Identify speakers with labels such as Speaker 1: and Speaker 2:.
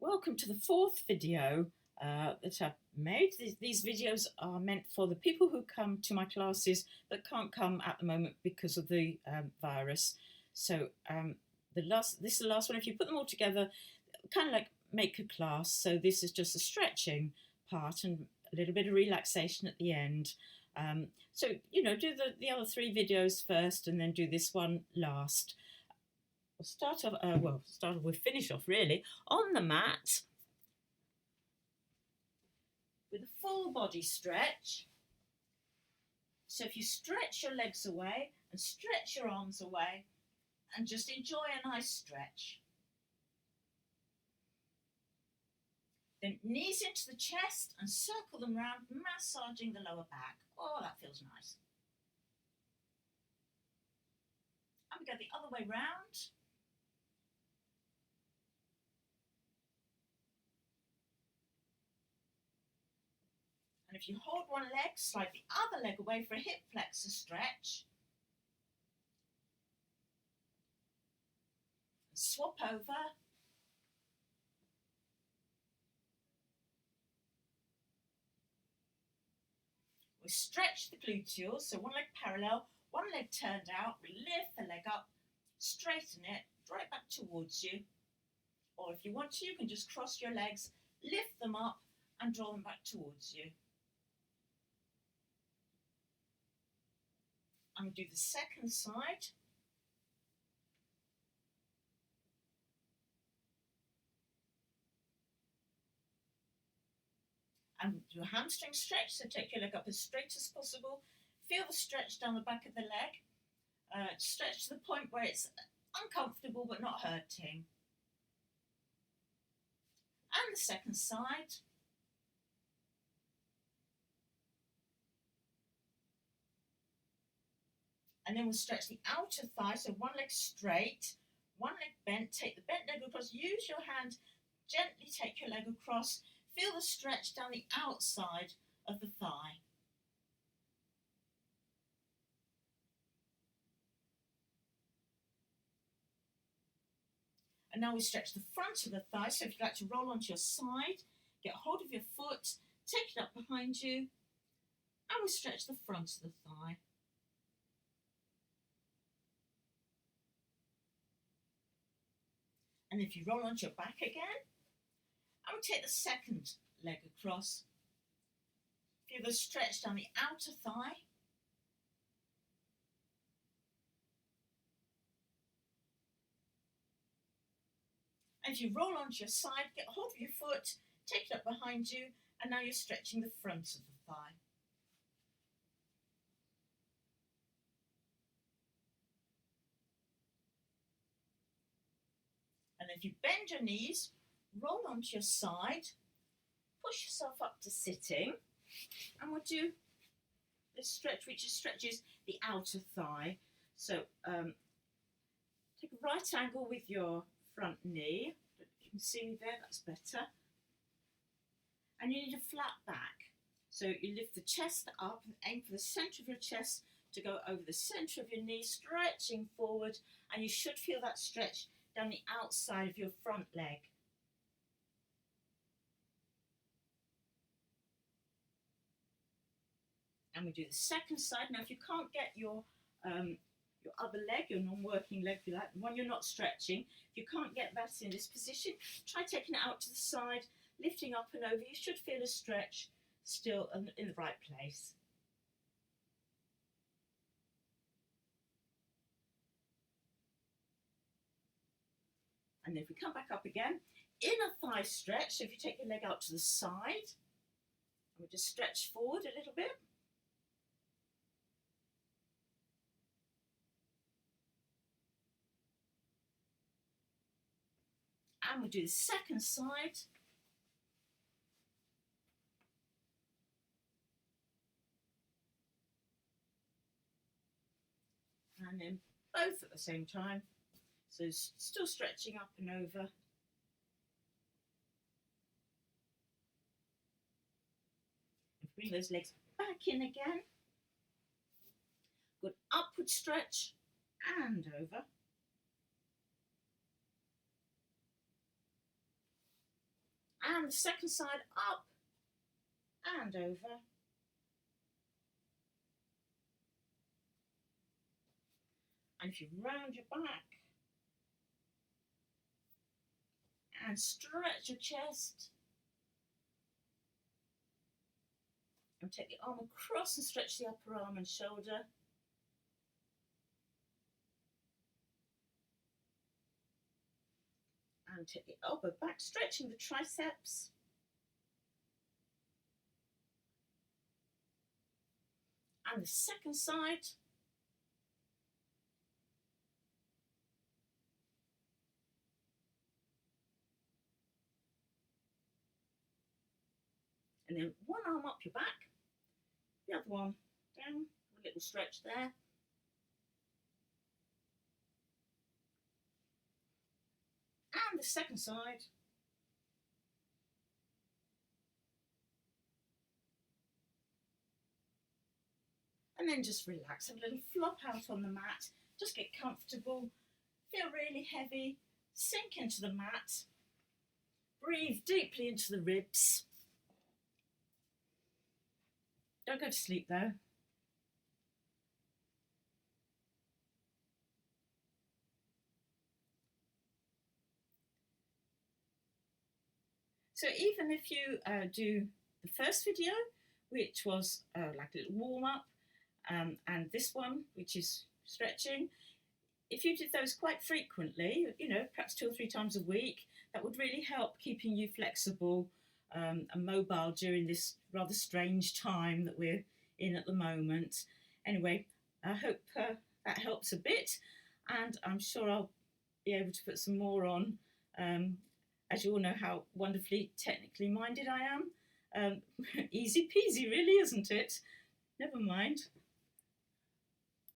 Speaker 1: Welcome to the fourth video that I've made. These videos are meant for the people who come to my classes but can't come at the moment because of the virus. So this is the last one. If you put them all together, kind of like make a class. So this is just a stretching part and a little bit of relaxation at the end. So do the other three videos first and then do this one last. We'll finish off really on the mat with a full body stretch. So if you stretch your legs away and stretch your arms away and just enjoy a nice stretch. Then knees into the chest and circle them round, massaging the lower back. Oh, that feels nice. And we go the other way round. And if you hold one leg, slide the other leg away for a hip flexor stretch. And swap over. We stretch the gluteals, so one leg parallel, one leg turned out. We lift the leg up, straighten it, draw it back towards you. Or if you want to, you can just cross your legs, lift them up and draw them back towards you. I'm going to do the second side. And do a hamstring stretch, so take your leg up as straight as possible. Feel the stretch down the back of the leg. Stretch to the point where it's uncomfortable but not hurting. And the second side. And then we'll stretch the outer thigh, so one leg straight, one leg bent. Take the bent leg across, use your hand, gently take your leg across. Feel the stretch down the outside of the thigh. And now we stretch the front of the thigh. So if you'd like to roll onto your side, get hold of your foot, take it up behind you, and we stretch the front of the thigh. And if you roll onto your back again, and we take the second leg across. Feel the stretch down the outer thigh. And if you roll onto your side, get hold of your foot, take it up behind you, and now you're stretching the front of the thigh. And if you bend your knees, roll onto your side, push yourself up to sitting, and we'll do this stretch which stretches the outer thigh. So take a right angle with your front knee. You can see me there, that's better. And you need a flat back. So you lift the chest up and aim for the centre of your chest to go over the centre of your knee, stretching forward, and you should feel that stretch down the outside of your front leg. And we do the second side. Now if you can't get your other leg, your non-working leg, if you like, the one you're not stretching, if you can't get that in this position, try taking it out to the side, lifting up and over. You should feel a stretch still in the right place. And then if we come back up again, inner thigh stretch. So if you take your leg out to the side, and we just stretch forward a little bit. And we'll do the second side. And then both at the same time. So still stretching up and over. And bring those legs back in again. Good upward stretch and over. And the second side, up and over. And if you round your back and stretch your chest, and take the arm across and stretch the upper arm and shoulder. And take the elbow back, stretching the triceps. And the second side. And then one arm up your back, the other one down, a little stretch there. And the second side. And then just relax, have a little flop out on the mat, just get comfortable, feel really heavy, sink into the mat, breathe deeply into the ribs. Don't go to sleep though. So even if you do the first video, which was like a little warm up, and this one, which is stretching, if you did those quite frequently, you know, perhaps 2 or 3 times a week, that would really help keeping you flexible and mobile during this rather strange time that we're in at the moment. Anyway, I hope that helps a bit, and I'm sure I'll be able to put some more on. As you all know how wonderfully technically minded I am. Easy peasy really, isn't it? Never mind.